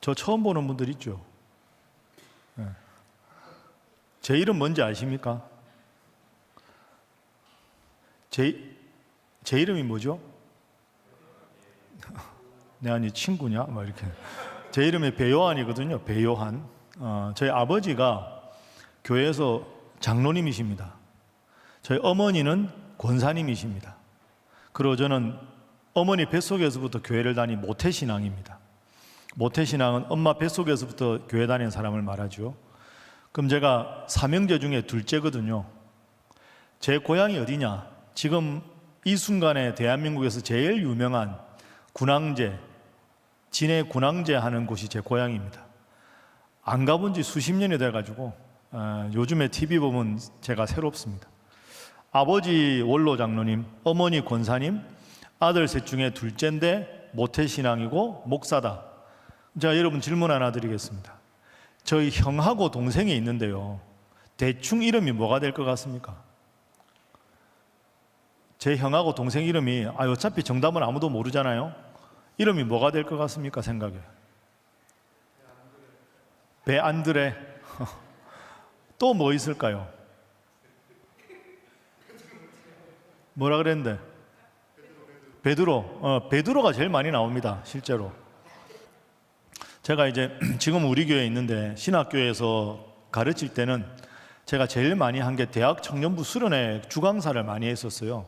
저 처음 보는 분들 있죠? 네. 제 이름 뭔지 아십니까? 제 이름이 뭐죠? 내 아니 친구냐? 막 이렇게. 제 이름이 배요한이거든요. 배요한. 저희 아버지가 교회에서 장로님이십니다. 저희 어머니는 권사님이십니다. 그리고 저는 어머니 뱃속에서부터 교회를 다닌 모태신앙입니다. 모태신앙은 엄마 뱃속에서부터 교회 다닌 사람을 말하죠. 그럼 제가 삼형제 중에 둘째거든요. 제 고향이 어디냐? 지금 이 순간에 대한민국에서 제일 유명한 군항제, 진해 군항제 하는 곳이 제 고향입니다. 안 가본 지 수십 년이 돼가지고 요즘에 TV 보면 제가 새롭습니다. 아버지 원로 장로님, 어머니 권사님, 아들 셋 중에 둘째인데 모태신앙이고 목사다. 자, 여러분 질문 하나 드리겠습니다. 저희 형하고 동생이 있는데요, 대충 이름이 뭐가 될 것 같습니까? 제 형하고 동생 이름이 어차피 정답은 아무도 모르잖아요. 이름이 뭐가 될 것 같습니까? 생각에 배안드레. 또 뭐 있을까요? 뭐라 그랬는데? 베드로. 베드로가 제일 많이 나옵니다, 실제로. 제가 이제 지금 우리 교회에 있는데 신학교에서 가르칠 때는 제가 제일 많이 한 게 대학 청년부 수련회 주강사를 많이 했었어요.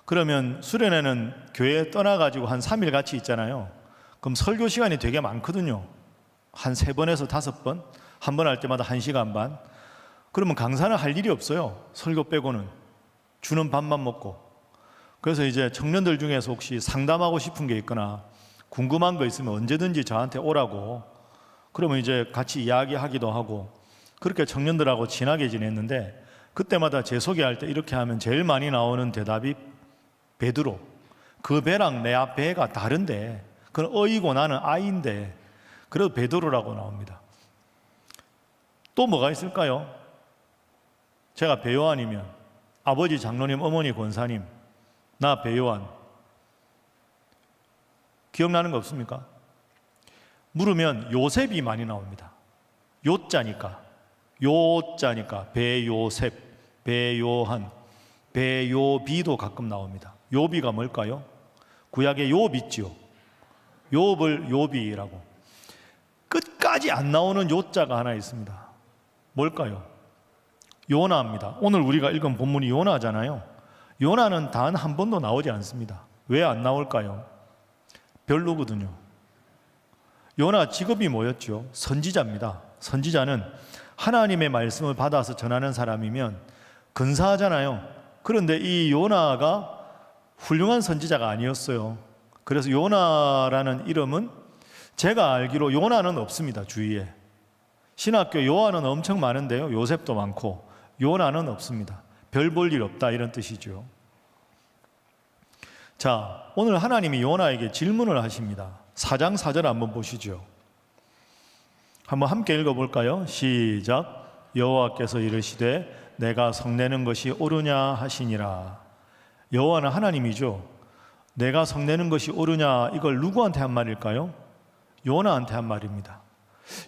그러면 수련회는 교회에 떠나가지고 한 3일 같이 있잖아요. 그럼 설교 시간이 되게 많거든요. 한 3번에서 5번, 한 번 할 때마다 1시간 반. 그러면 강사는 할 일이 없어요. 설교 빼고는. 주는 밥만 먹고. 그래서 이제 청년들 중에서 혹시 상담하고 싶은 게 있거나 궁금한 거 있으면 언제든지 저한테 오라고. 그러면 이제 같이 이야기하기도 하고, 그렇게 청년들하고 친하게 지냈는데, 그때마다 제 소개할 때 이렇게 하면 제일 많이 나오는 대답이 베드로. 그 배랑 내 배가 다른데, 그건 어이고 나는 아이인데, 그래도 베드로라고 나옵니다. 또 뭐가 있을까요? 제가 배요한이면 아버지 장로님, 어머니 권사님, 나 배요한. 기억나는 거 없습니까? 물으면 요셉이 많이 나옵니다. 요자니까. 배요셉, 배요한, 배요비도 가끔 나옵니다. 요비가 뭘까요? 구약에 욥 있지요. 욥을 요비라고. 끝까지 안 나오는 요자가 하나 있습니다. 뭘까요? 요나입니다. 오늘 우리가 읽은 본문이 요나잖아요. 요나는 단 한 번도 나오지 않습니다. 왜 안 나올까요? 별로거든요. 요나 직업이 뭐였죠? 선지자입니다. 선지자는 하나님의 말씀을 받아서 전하는 사람이면 근사하잖아요. 그런데 이 요나가 훌륭한 선지자가 아니었어요. 그래서 요나라는 이름은, 제가 알기로 요나는 없습니다, 주위에. 신학교 요한은 엄청 많은데요, 요셉도 많고 요나는 없습니다. 별 볼 일 없다, 이런 뜻이죠. 자, 오늘 하나님이 요나에게 질문을 하십니다. 4장 4절 한번 보시죠. 한번 함께 읽어볼까요? 시작. 여호와께서 이르시되 내가 성내는 것이 옳으냐 하시니라. 여호와는 하나님이죠. 내가 성내는 것이 옳으냐, 이걸 누구한테 한 말일까요? 요나한테 한 말입니다.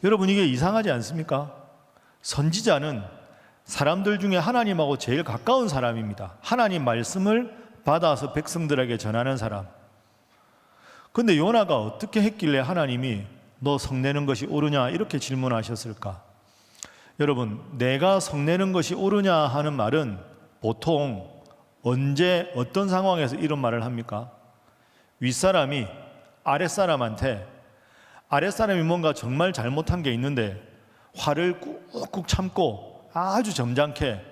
여러분, 이게 이상하지 않습니까? 선지자는 사람들 중에 하나님하고 제일 가까운 사람입니다. 하나님 말씀을 받아서 백성들에게 전하는 사람. 근데 요나가 어떻게 했길래 하나님이 너 성내는 것이 옳으냐 이렇게 질문하셨을까? 여러분, 내가 성내는 것이 옳으냐 하는 말은 보통 언제 어떤 상황에서 이런 말을 합니까? 윗사람이 아랫사람한테, 아랫사람이 뭔가 정말 잘못한 게 있는데 화를 꾹꾹 참고 아주 점잖게,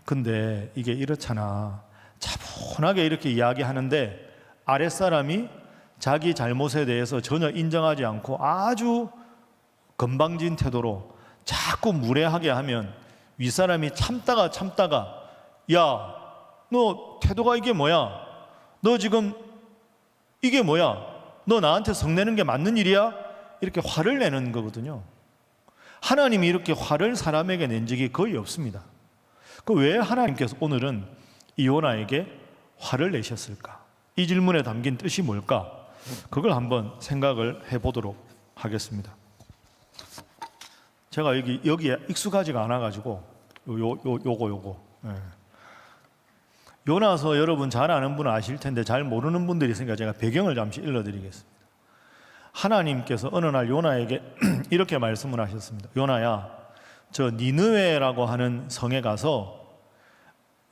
근데 이게 이렇잖아, 차분하게 이렇게 이야기하는데 아랫사람이 자기 잘못에 대해서 전혀 인정하지 않고 아주 건방진 태도로 자꾸 무례하게 하면 윗사람이 참다가 야, 너 태도가 이게 뭐야? 너 지금 이게 뭐야? 너 나한테 성내는 게 맞는 일이야? 이렇게 화를 내는 거거든요. 하나님이 이렇게 화를 사람에게 낸 적이 거의 없습니다. 그 왜 하나님께서 오늘은 이 요나에게 화를 내셨을까? 이 질문에 담긴 뜻이 뭘까? 그걸 한번 생각을 해보도록 하겠습니다. 제가 여기에 익숙하지가 않아가지고 요거. 예. 요나서 여러분 잘 아는 분은 아실 텐데 잘 모르는 분들이 있으니까 제가 배경을 잠시 읽어드리겠습니다. 하나님께서 어느 날 요나에게 이렇게 말씀을 하셨습니다. 요나야, 저 니느웨라고 하는 성에 가서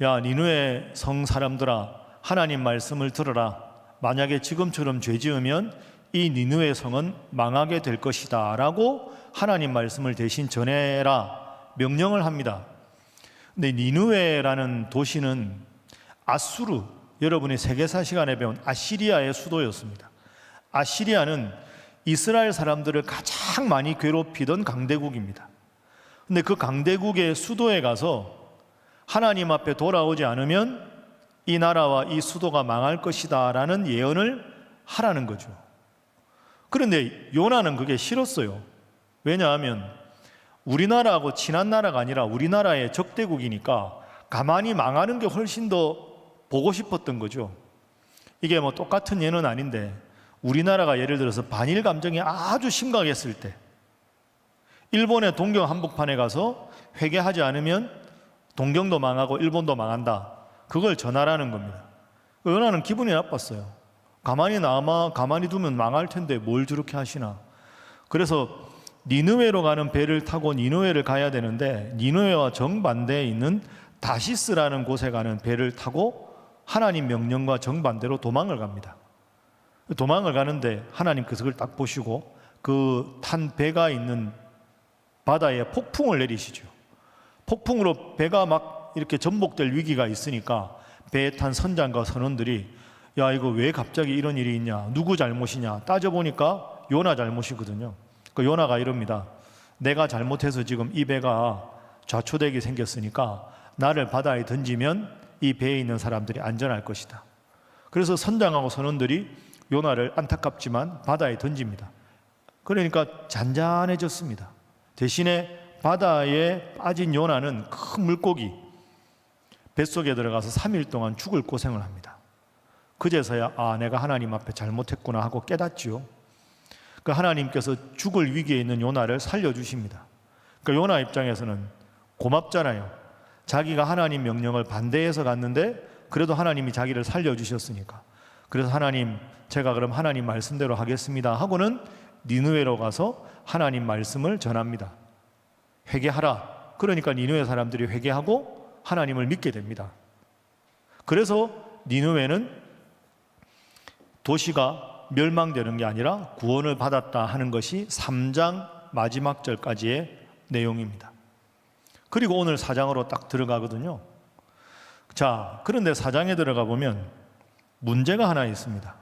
야, 니느웨 성 사람들아, 하나님 말씀을 들어라. 만약에 지금처럼 죄 지으면 이 니느웨 성은 망하게 될 것이다 라고 하나님 말씀을 대신 전해라 명령을 합니다. 근데 니느웨라는 도시는 아수르, 여러분이 세계사 시간에 배운 아시리아의 수도였습니다. 아시리아는 이스라엘 사람들을 가장 많이 괴롭히던 강대국입니다. 근데 그 강대국의 수도에 가서 하나님 앞에 돌아오지 않으면 이 나라와 이 수도가 망할 것이다 라는 예언을 하라는 거죠. 그런데 요나는 그게 싫었어요. 왜냐하면 우리나라하고 친한 나라가 아니라 우리나라의 적대국이니까 가만히 망하는 게 훨씬 더 보고 싶었던 거죠. 이게 뭐 똑같은 예는 아닌데 우리나라가 예를 들어서 반일 감정이 아주 심각했을 때 일본의 동경 한복판에 가서 회개하지 않으면 동경도 망하고 일본도 망한다. 그걸 전하라는 겁니다. 요나는 기분이 나빴어요. 가만히 두면 망할 텐데 뭘 저렇게 하시나. 그래서 니느웨로 가는 배를 타고 니느웨를 가야 되는데 니느웨와 정반대에 있는 다시스라는 곳에 가는 배를 타고 하나님 명령과 정반대로 도망을 갑니다. 도망을 가는데 하나님께서 그걸 딱 보시고 그 탄 배가 있는 바다에 폭풍을 내리시죠. 폭풍으로 배가 막 이렇게 전복될 위기가 있으니까 배에 탄 선장과 선원들이 야, 이거 왜 갑자기 이런 일이 있냐, 누구 잘못이냐 따져보니까 요나 잘못이거든요. 그 요나가 이럽니다. 내가 잘못해서 지금 이 배가 좌초되게 생겼으니까 나를 바다에 던지면 이 배에 있는 사람들이 안전할 것이다. 그래서 선장하고 선원들이 요나를 안타깝지만 바다에 던집니다. 그러니까 잔잔해졌습니다. 대신에 바다에 빠진 요나는 큰 물고기 뱃속에 들어가서 3일 동안 죽을 고생을 합니다. 그제서야 내가 하나님 앞에 잘못했구나 하고 깨닫지요. 그 하나님께서 죽을 위기에 있는 요나를 살려주십니다. 그러니까 요나 입장에서는 고맙잖아요. 자기가 하나님 명령을 반대해서 갔는데 그래도 하나님이 자기를 살려주셨으니까. 그래서 하나님, 제가 그럼 하나님 말씀대로 하겠습니다 하고는 니느웨로 가서 하나님 말씀을 전합니다. 회개하라. 그러니까 니느웨 사람들이 회개하고 하나님을 믿게 됩니다. 그래서 니느웨는 도시가 멸망되는 게 아니라 구원을 받았다 하는 것이 3장 마지막 절까지의 내용입니다. 그리고 오늘 4장으로 딱 들어가거든요. 자, 그런데 4장에 들어가 보면 문제가 하나 있습니다.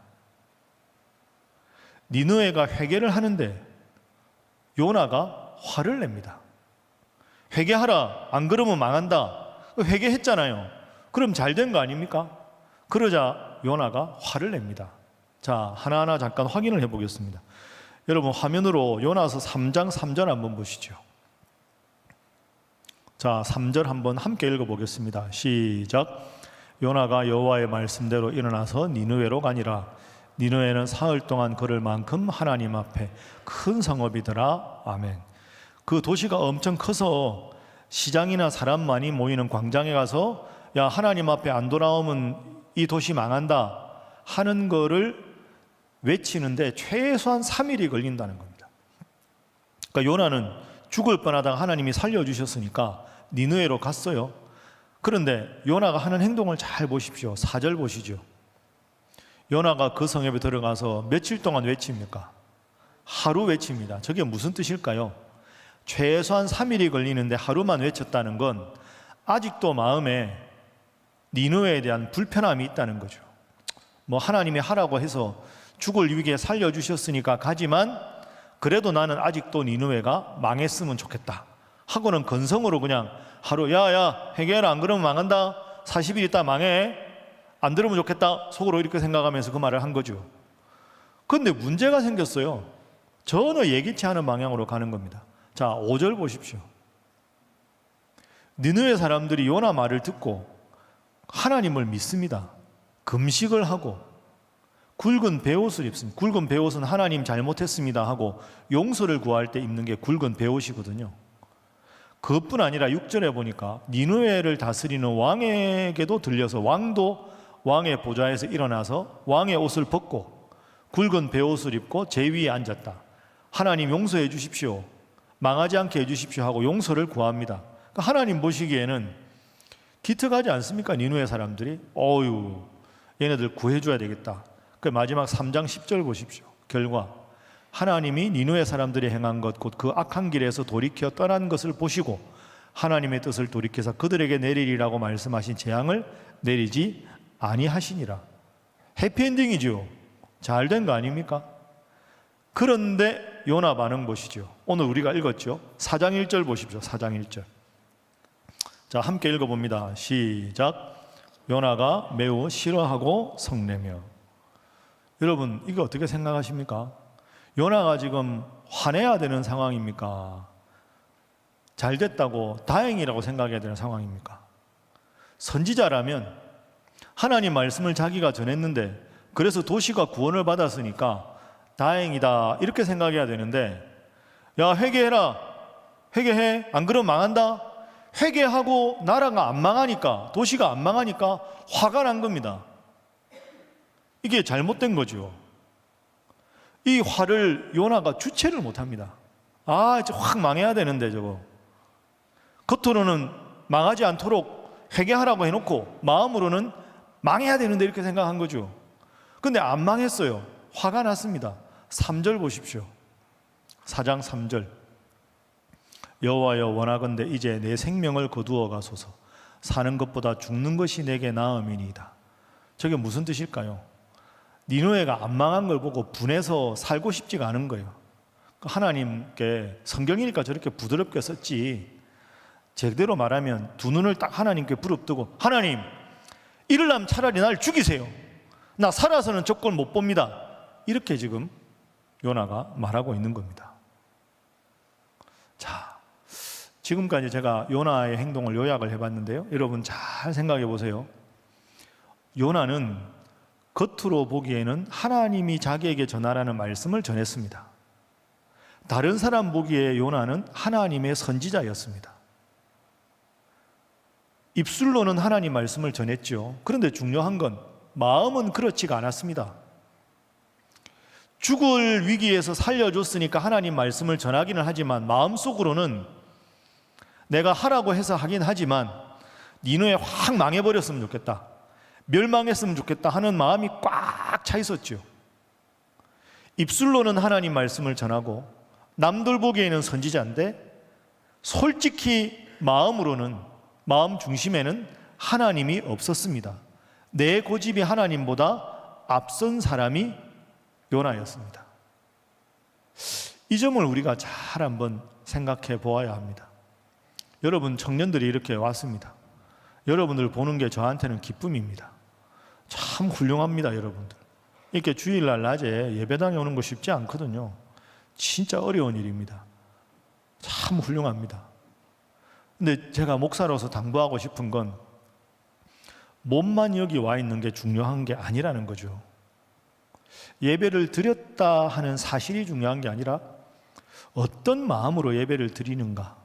니느웨가 회개를 하는데 요나가 화를 냅니다. 회개하라, 안 그러면 망한다. 회개했잖아요. 그럼 잘 된 거 아닙니까? 그러자 요나가 화를 냅니다. 자, 하나하나 잠깐 확인을 해보겠습니다. 여러분 화면으로 요나서 3장 3절 한번 보시죠. 자, 3절 한번 함께 읽어보겠습니다. 시작. 요나가 여호와의 말씀대로 일어나서 니느웨로 가니라. 니느웨는 사흘 동안 걸을 만큼 하나님 앞에 큰 성읍이더라. 아멘. 그 도시가 엄청 커서 시장이나 사람 많이 모이는 광장에 가서 야, 하나님 앞에 안 돌아오면 이 도시 망한다 하는 거를 외치는데 최소한 3일이 걸린다는 겁니다. 그러니까 요나는 죽을 뻔하다가 하나님이 살려주셨으니까 니느웨로 갔어요. 그런데 요나가 하는 행동을 잘 보십시오. 4절 보시죠. 요나가 그 성읍에 들어가서 며칠 동안 외칩니까? 하루 외칩니다. 저게 무슨 뜻일까요? 최소한 3일이 걸리는데 하루만 외쳤다는 건 아직도 마음에 니느웨에 대한 불편함이 있다는 거죠. 뭐 하나님이 하라고 해서 죽을 위기에 살려주셨으니까 가지만 그래도 나는 아직도 니느웨가 망했으면 좋겠다 하고는 건성으로 그냥 하루 야야 회개해라, 안 그러면 망한다, 40일 있다 망해, 안 들으면 좋겠다 속으로 이렇게 생각하면서 그 말을 한 거죠. 그런데 문제가 생겼어요. 전혀 예기치 않은 방향으로 가는 겁니다. 자, 5절 보십시오. 니느웨 사람들이 요나 말을 듣고 하나님을 믿습니다. 금식을 하고 굵은 베옷을 입습니다. 굵은 베옷은 하나님 잘못했습니다 하고 용서를 구할 때 입는 게 굵은 베옷이거든요. 그것뿐 아니라 6절에 보니까 니느웨를 다스리는 왕에게도 들려서 왕도 왕의 보좌에서 일어나서 왕의 옷을 벗고 굵은 베옷을 입고 제 위에 앉았다. 하나님 용서해 주십시오. 망하지 않게 해 주십시오 하고 용서를 구합니다. 그러니까 하나님 보시기에는 기특하지 않습니까? 니느웨 사람들이 어유 얘네들 구해줘야 되겠다. 그 마지막 3장 10절 보십시오. 결과 하나님이 니느웨 사람들이 행한 것 곧 그 악한 길에서 돌이켜 떠난 것을 보시고 하나님의 뜻을 돌이켜서 그들에게 내리리라고 말씀하신 재앙을 내리지 아니하시니라. 해피엔딩이죠. 잘된 거 아닙니까? 그런데 요나 반응 보시죠. 오늘 우리가 읽었죠. 4장 1절 보십시오. 4장 1절. 자, 함께 읽어봅니다. 시작. 요나가 매우 싫어하고 성내며. 여러분, 이거 어떻게 생각하십니까? 요나가 지금 화내야 되는 상황입니까? 잘 됐다고 다행이라고 생각해야 되는 상황입니까? 선지자라면 하나님 말씀을 자기가 전했는데 그래서 도시가 구원을 받았으니까 다행이다 이렇게 생각해야 되는데, 야 회개해라, 회개해, 안 그러면 망한다. 회개하고 나라가 안 망하니까, 도시가 안 망하니까 화가 난 겁니다. 이게 잘못된 거죠. 이 화를 요나가 주체를 못합니다. 아 이제 확 망해야 되는데 저거 겉으로는 망하지 않도록 회개하라고 해놓고 마음으로는 망해야 되는데 이렇게 생각한 거죠. 근데 안 망했어요. 화가 났습니다. 3절 보십시오. 4장 3절. 여호와여 원하건대 이제 내 생명을 거두어 가소서. 사는 것보다 죽는 것이 내게 나음이니이다. 저게 무슨 뜻일까요? 니느웨가 안 망한 걸 보고 분해서 살고 싶지가 않은 거예요. 하나님께, 성경이니까 저렇게 부드럽게 썼지, 제대로 말하면 두 눈을 딱 하나님께 부릅뜨고 하나님 이럴라면 차라리 날 죽이세요. 나 살아서는 저 꼴 못 봅니다. 이렇게 지금 요나가 말하고 있는 겁니다. 자, 지금까지 제가 요나의 행동을 요약을 해봤는데요. 여러분 잘 생각해 보세요. 요나는 겉으로 보기에는 하나님이 자기에게 전하라는 말씀을 전했습니다. 다른 사람 보기에 요나는 하나님의 선지자였습니다. 입술로는 하나님 말씀을 전했죠. 그런데 중요한 건 마음은 그렇지가 않았습니다. 죽을 위기에서 살려줬으니까 하나님 말씀을 전하기는 하지만 마음속으로는 내가 하라고 해서 하긴 하지만 니느웨 확 망해버렸으면 좋겠다, 멸망했으면 좋겠다 하는 마음이 꽉 차 있었죠. 입술로는 하나님 말씀을 전하고 남들 보기에는 선지자인데 솔직히 마음으로는, 마음 중심에는 하나님이 없었습니다. 내 고집이 하나님보다 앞선 사람이 요나였습니다. 이 점을 우리가 잘 한번 생각해 보아야 합니다. 여러분 청년들이 이렇게 왔습니다. 여러분들 보는 게 저한테는 기쁨입니다. 참 훌륭합니다. 여러분들 이렇게 주일날 낮에 예배당에 오는 거 쉽지 않거든요. 진짜 어려운 일입니다. 참 훌륭합니다. 근데 제가 목사로서 당부하고 싶은 건 몸만 여기 와 있는 게 중요한 게 아니라는 거죠. 예배를 드렸다 하는 사실이 중요한 게 아니라 어떤 마음으로 예배를 드리는가,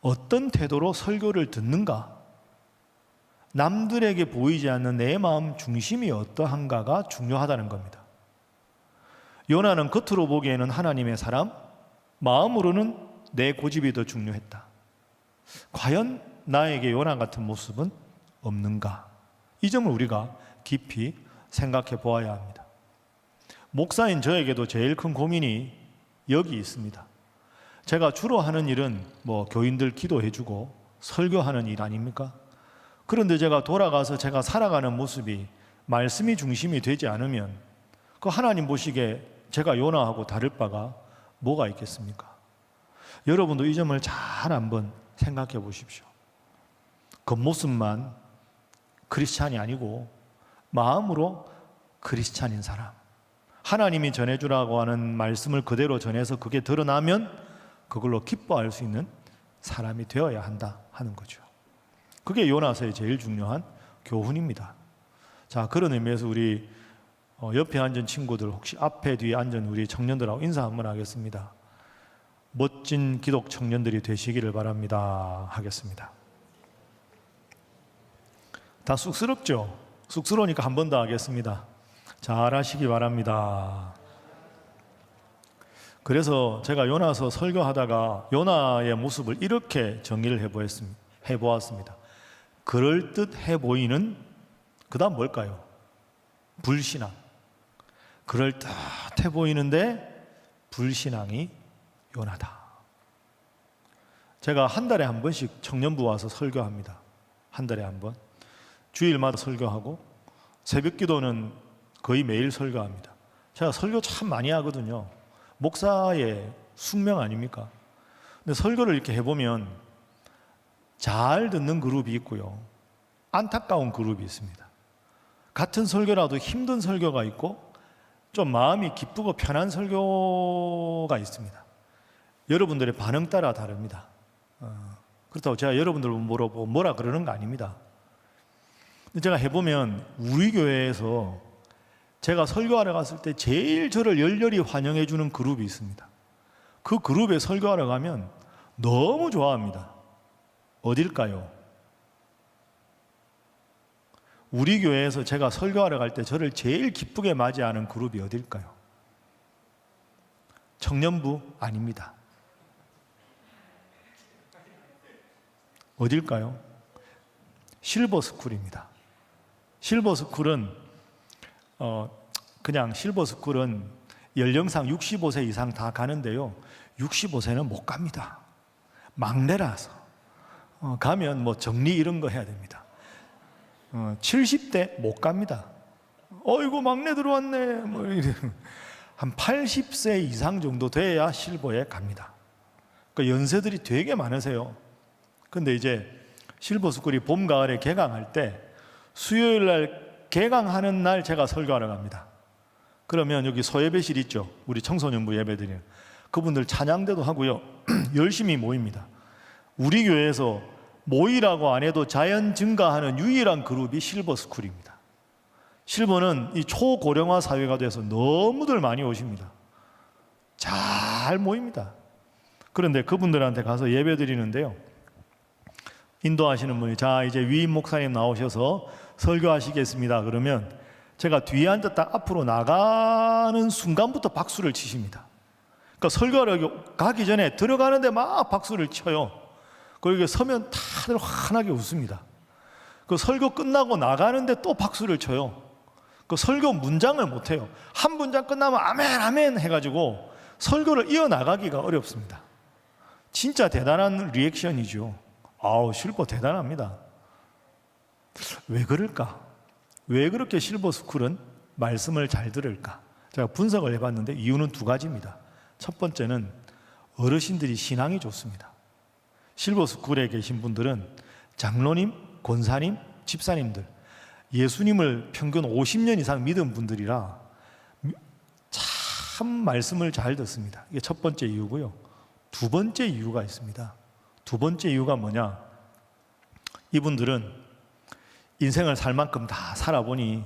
어떤 태도로 설교를 듣는가, 남들에게 보이지 않는 내 마음 중심이 어떠한가가 중요하다는 겁니다. 요나는 겉으로 보기에는 하나님의 사람, 마음으로는 내 고집이 더 중요했다. 과연 나에게 요나 같은 모습은 없는가? 이 점을 우리가 깊이 생각해 보아야 합니다. 목사인 저에게도 제일 큰 고민이 여기 있습니다. 제가 주로 하는 일은 교인들 기도해주고 설교하는 일 아닙니까? 그런데 제가 돌아가서 제가 살아가는 모습이 말씀이 중심이 되지 않으면 그 하나님 보시기에 제가 요나하고 다를 바가 뭐가 있겠습니까? 여러분도 이 점을 잘 한번 생각해 보십시오. 겉모습만 크리스찬이 아니고 마음으로 크리스찬인 사람, 하나님이 전해주라고 하는 말씀을 그대로 전해서 그게 드러나면 그걸로 기뻐할 수 있는 사람이 되어야 한다 하는 거죠. 그게 요나서의 제일 중요한 교훈입니다. 자, 그런 의미에서 우리 옆에 앉은 친구들 혹시 앞에 뒤에 앉은 우리 청년들하고 인사 한번 하겠습니다. 멋진 기독 청년들이 되시기를 바랍니다. 하겠습니다. 다 쑥스럽죠? 쑥스러우니까 한 번 더 하겠습니다. 잘하시기 바랍니다. 그래서 제가 요나서 설교하다가 요나의 모습을 이렇게 정의를 해보았습니다. 그럴듯해 보이는, 그 다음 뭘까요? 불신앙. 그럴듯해 보이는데 불신앙이 요나다. 제가 한 달에 한 번씩 청년부 와서 설교합니다. 한 달에 한 번. 주일마다 설교하고 새벽 기도는 거의 매일 설교합니다. 제가 설교 참 많이 하거든요. 목사의 숙명 아닙니까? 근데 설교를 이렇게 해보면 잘 듣는 그룹이 있고요, 안타까운 그룹이 있습니다. 같은 설교라도 힘든 설교가 있고 좀 마음이 기쁘고 편한 설교가 있습니다. 여러분들의 반응 따라 다릅니다. 그렇다고 제가 여러분들 물어보고 뭐라 그러는 거 아닙니다. 근데 제가 해보면 우리 교회에서 제가 설교하러 갔을 때 제일 저를 열렬히 환영해 주는 그룹이 있습니다. 그 그룹에 설교하러 가면 너무 좋아합니다. 어딜까요? 우리 교회에서 제가 설교하러 갈 때 저를 제일 기쁘게 맞이하는 그룹이 어딜까요? 청년부 아닙니다. 어딜까요? 실버스쿨입니다. 실버스쿨은 그냥 실버스쿨은 연령상 65세 이상 다 가는데요, 65세는 못 갑니다. 막내라서 가면 뭐 정리 이런 거 해야 됩니다. 70대 못 갑니다. 어이구 막내 들어왔네 뭐 이래. 한 80세 이상 정도 돼야 실버에 갑니다. 그러니까 연세들이 되게 많으세요. 근데 이제 실버스쿨이 봄 가을에 개강할 때 수요일 날 개강하는 날 제가 설교하러 갑니다. 그러면 여기 소예배실 있죠, 우리 청소년부 예배드리는 그분들 찬양대도 하고요 열심히 모입니다. 우리 교회에서 모이라고 안 해도 자연 증가하는 유일한 그룹이 실버스쿨입니다. 실버는 이 초고령화 사회가 돼서 너무들 많이 오십니다. 잘 모입니다. 그런데 그분들한테 가서 예배 드리는데요, 인도하시는 분이 자 이제 위임 목사님 나오셔서 설교하시겠습니다. 그러면 제가 뒤에 앉았다 앞으로 나가는 순간부터 박수를 치십니다. 그러니까 설교하러 가기 전에 들어가는데 막 박수를 쳐요. 그리고 서면 다들 환하게 웃습니다. 그 설교 끝나고 나가는데 또 박수를 쳐요. 그 설교 문장을 못 해요. 한 문장 끝나면 아멘 아멘 해가지고 설교를 이어나가기가 어렵습니다. 진짜 대단한 리액션이죠. 아우 실버 대단합니다. 왜 그럴까? 왜 그렇게 실버스쿨은 말씀을 잘 들을까? 제가 분석을 해봤는데 이유는 두 가지입니다. 첫 번째는 어르신들이 신앙이 좋습니다. 실버스쿨에 계신 분들은 장로님, 권사님, 집사님들, 예수님을 평균 50년 이상 믿은 분들이라 참 말씀을 잘 듣습니다. 이게 첫 번째 이유고요. 두 번째 이유가 있습니다. 두 번째 이유가 뭐냐? 이분들은 인생을 살 만큼 다 살아보니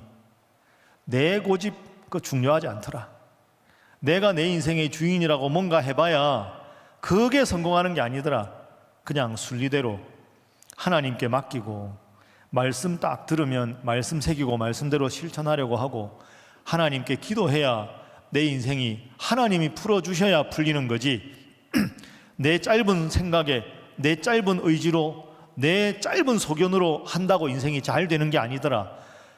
내 고집 그 중요하지 않더라. 내가 내 인생의 주인이라고 뭔가 해봐야 그게 성공하는 게 아니더라. 그냥 순리대로 하나님께 맡기고 말씀 딱 들으면 말씀 새기고 말씀대로 실천하려고 하고 하나님께 기도해야 내 인생이 하나님이 풀어주셔야 풀리는 거지 내 짧은 생각에 내 짧은 의지로 내 짧은 소견으로 한다고 인생이 잘 되는 게 아니더라.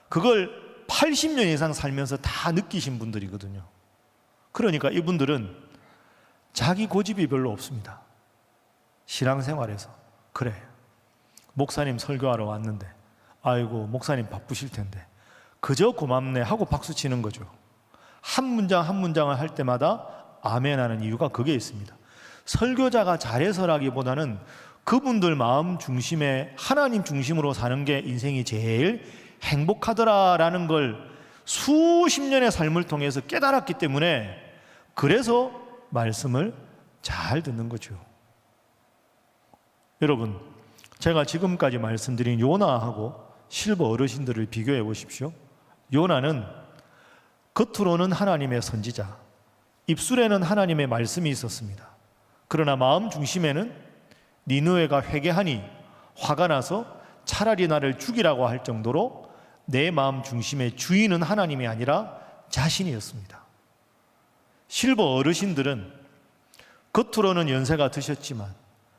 그걸 80년 이상 살면서 다 느끼신 분들이거든요. 그러니까 이분들은 자기 고집이 별로 없습니다. 신앙생활에서 그래 목사님 설교하러 왔는데 아이고 목사님 바쁘실 텐데 그저 고맙네 하고 박수치는 거죠. 한 문장 한 문장을 할 때마다 아멘 하는 이유가 그게 있습니다. 설교자가 잘해서라기보다는 그분들 마음 중심에 하나님 중심으로 사는 게 인생이 제일 행복하더라라는 걸 수십 년의 삶을 통해서 깨달았기 때문에 그래서 말씀을 잘 듣는 거죠. 여러분, 제가 지금까지 말씀드린 요나하고 실버 어르신들을 비교해 보십시오. 요나는 겉으로는 하나님의 선지자, 입술에는 하나님의 말씀이 있었습니다. 그러나 마음 중심에는 니느웨가 회개하니 화가 나서 차라리 나를 죽이라고 할 정도로 내 마음 중심의 주인은 하나님이 아니라 자신이었습니다. 실버 어르신들은 겉으로는 연세가 드셨지만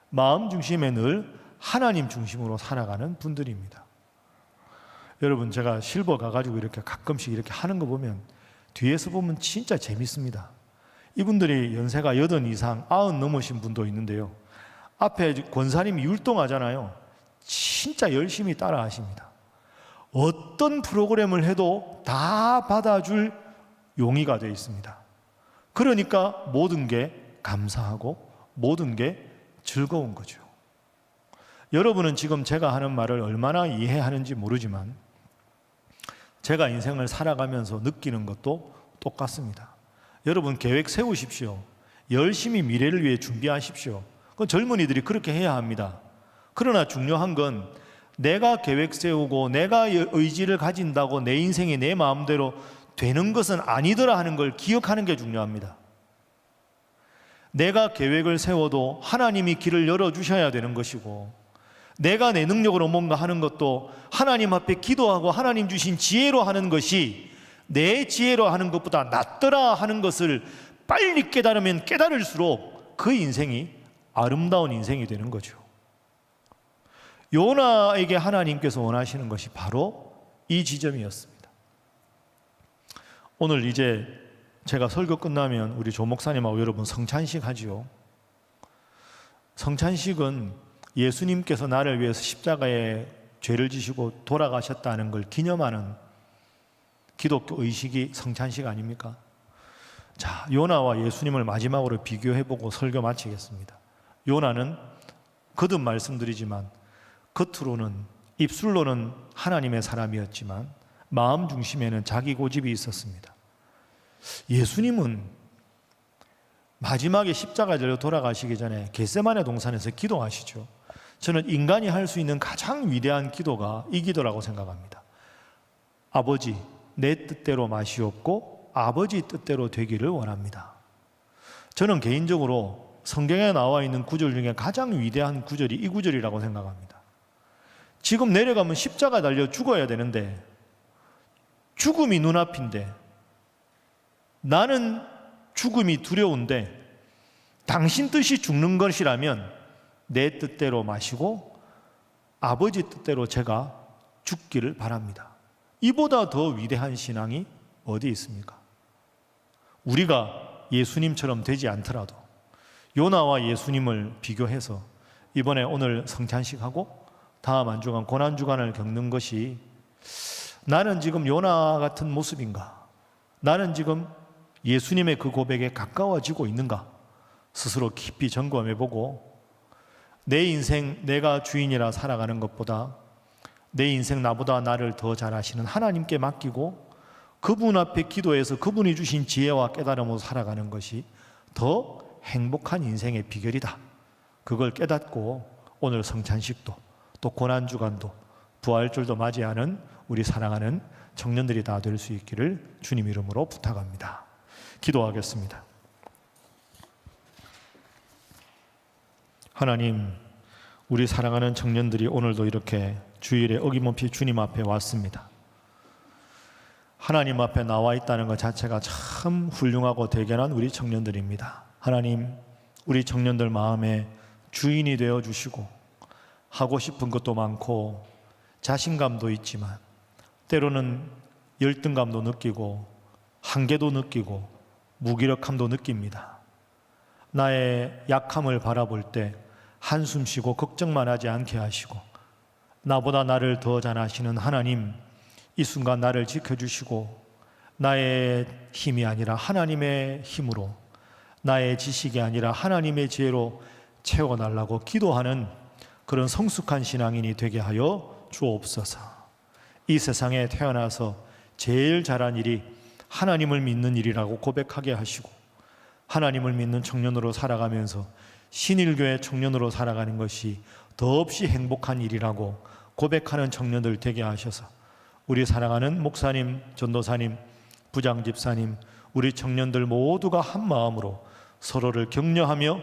마음 중심에 늘 하나님 중심으로 살아가는 분들입니다. 여러분, 제가 실버 가가지고 이렇게 가끔씩 이렇게 하는 거 보면 뒤에서 보면 진짜 재밌습니다. 이분들이 연세가 80 이상, 90 넘으신 분도 있는데요. 앞에 권사님이 율동하잖아요. 진짜 열심히 따라 하십니다. 어떤 프로그램을 해도 다 받아줄 용의가 되어 있습니다. 그러니까 모든 게 감사하고 모든 게 즐거운 거죠. 여러분은 지금 제가 하는 말을 얼마나 이해하는지 모르지만 제가 인생을 살아가면서 느끼는 것도 똑같습니다. 여러분, 계획 세우십시오. 열심히 미래를 위해 준비하십시오. 그건 젊은이들이 그렇게 해야 합니다. 그러나 중요한 건 내가 계획 세우고 내가 의지를 가진다고 내 인생이 내 마음대로 되는 것은 아니더라 하는 걸 기억하는 게 중요합니다. 내가 계획을 세워도 하나님이 길을 열어주셔야 되는 것이고, 내가 내 능력으로 뭔가 하는 것도 하나님 앞에 기도하고 하나님 주신 지혜로 하는 것이 내 지혜로 하는 것보다 낫더라 하는 것을 빨리 깨달으면 깨달을수록 그 인생이 아름다운 인생이 되는 거죠. 요나에게 하나님께서 원하시는 것이 바로 이 지점이었습니다. 오늘 이제 제가 설교 끝나면 우리 조 목사님하고 여러분 성찬식 하지요. 성찬식은 예수님께서 나를 위해서 십자가에 죄를 지시고 돌아가셨다는 걸 기념하는 기독교 의식이 성찬식 아닙니까? 자, 요나와 예수님을 마지막으로 비교해보고 설교 마치겠습니다. 요나는 거듭 말씀드리지만 겉으로는, 입술로는 하나님의 사람이었지만 마음 중심에는 자기 고집이 있었습니다. 예수님은 마지막에 십자가에 달려 돌아가시기 전에 겟세마네 동산에서 기도하시죠. 저는 인간이 할 수 있는 가장 위대한 기도가 이 기도라고 생각합니다. 아버지, 내 뜻대로 마시옵고 아버지 뜻대로 되기를 원합니다. 저는 개인적으로 성경에 나와 있는 구절 중에 가장 위대한 구절이 이 구절이라고 생각합니다. 지금 내려가면 십자가 달려 죽어야 되는데, 죽음이 눈앞인데, 나는 죽음이 두려운데 당신 뜻이 죽는 것이라면 내 뜻대로 마시고 아버지 뜻대로 제가 죽기를 바랍니다. 이보다 더 위대한 신앙이 어디 있습니까? 우리가 예수님처럼 되지 않더라도 요나와 예수님을 비교해서 이번에 오늘 성찬식하고 다음 한 주간 고난주간을 겪는 것이, 나는 지금 요나 같은 모습인가? 나는 지금 예수님의 그 고백에 가까워지고 있는가? 스스로 깊이 점검해보고 내 인생 내가 주인이라 살아가는 것보다 내 인생 나보다 나를 더 잘 아시는 하나님께 맡기고 그분 앞에 기도해서 그분이 주신 지혜와 깨달음으로 살아가는 것이 더 행복한 인생의 비결이다. 그걸 깨닫고 오늘 성찬식도 또 고난주간도 부활절도 맞이하는 우리 사랑하는 청년들이 다 될 수 있기를 주님 이름으로 부탁합니다. 기도하겠습니다. 하나님, 우리 사랑하는 청년들이 오늘도 이렇게 주일에 어김없이 주님 앞에 왔습니다. 하나님 앞에 나와 있다는 것 자체가 참 훌륭하고 대견한 우리 청년들입니다. 하나님, 우리 청년들 마음에 주인이 되어 주시고 하고 싶은 것도 많고 자신감도 있지만 때로는 열등감도 느끼고 한계도 느끼고 무기력함도 느낍니다. 나의 약함을 바라볼 때 한숨 쉬고 걱정만 하지 않게 하시고 나보다 나를 더 잘 아시는 하나님, 이 순간 나를 지켜주시고 나의 힘이 아니라 하나님의 힘으로, 나의 지식이 아니라 하나님의 지혜로 채워달라고 기도하는 그런 성숙한 신앙인이 되게 하여 주옵소서. 이 세상에 태어나서 제일 잘한 일이 하나님을 믿는 일이라고 고백하게 하시고 하나님을 믿는 청년으로 살아가면서 신일교회 청년으로 살아가는 것이 더없이 행복한 일이라고 고백하는 청년들 되게 하셔서 우리 사랑하는 목사님, 전도사님, 부장 집사님, 우리 청년들 모두가 한 마음으로 서로를 격려하며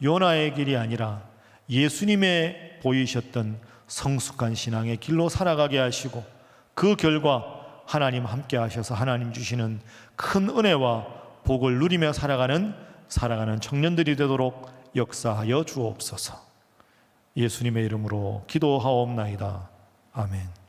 요나의 길이 아니라 예수님의 보이셨던 성숙한 신앙의 길로 살아가게 하시고, 그 결과 하나님 함께 하셔서 하나님 주시는 큰 은혜와 복을 누리며 살아가는 청년들이 되도록 역사하여 주옵소서. 예수님의 이름으로 기도하옵나이다. 아멘.